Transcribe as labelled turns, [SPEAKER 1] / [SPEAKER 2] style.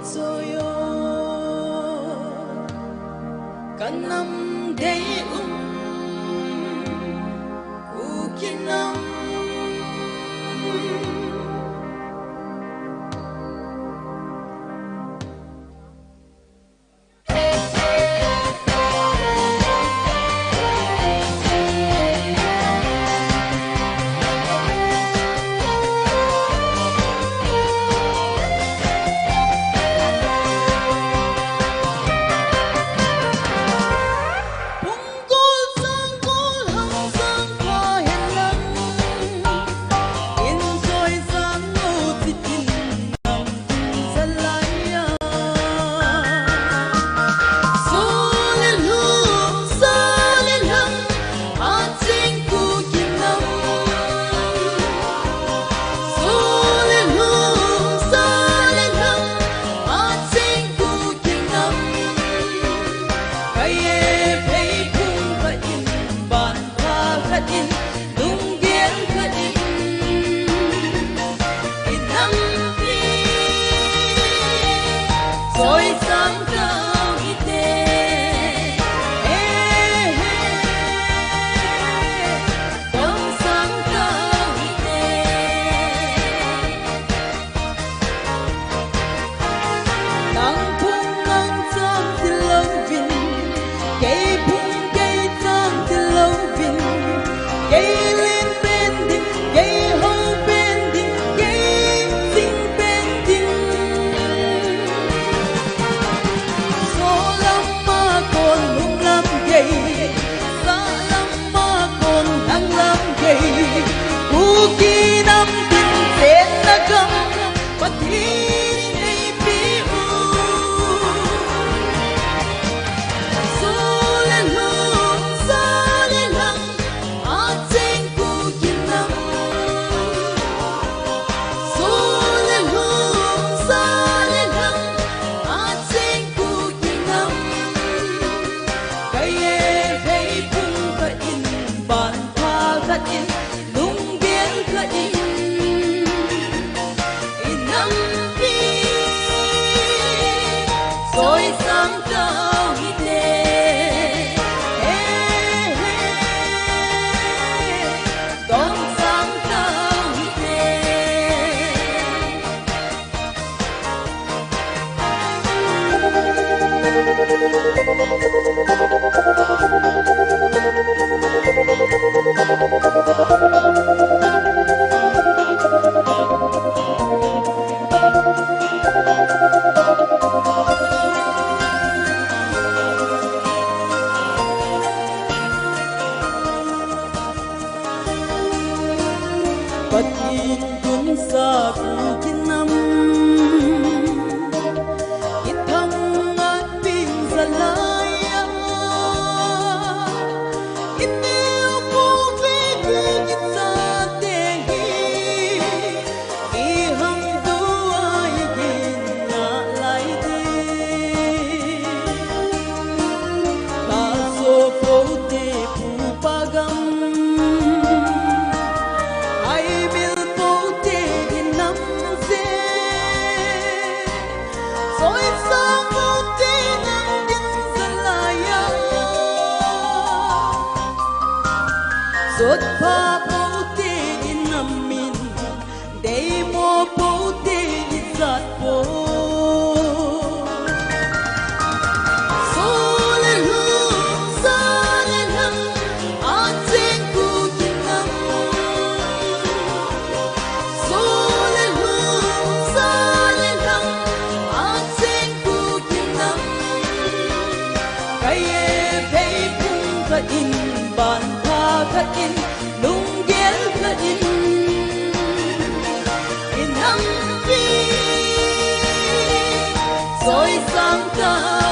[SPEAKER 1] soyo kanam deum kukinam
[SPEAKER 2] Patin dun sa kukinam Itang at pinsalaya Iti upo bigugit sa tehi Ihang duay ginalay di Kaso po di pupagam Sốt pa bauti inamin Day mo bauti izat po Solen hang ating kukinam Solen hang ating kukinam Kaye pay pung ka in ban ka in lung gel ka in hang vi soi sang ta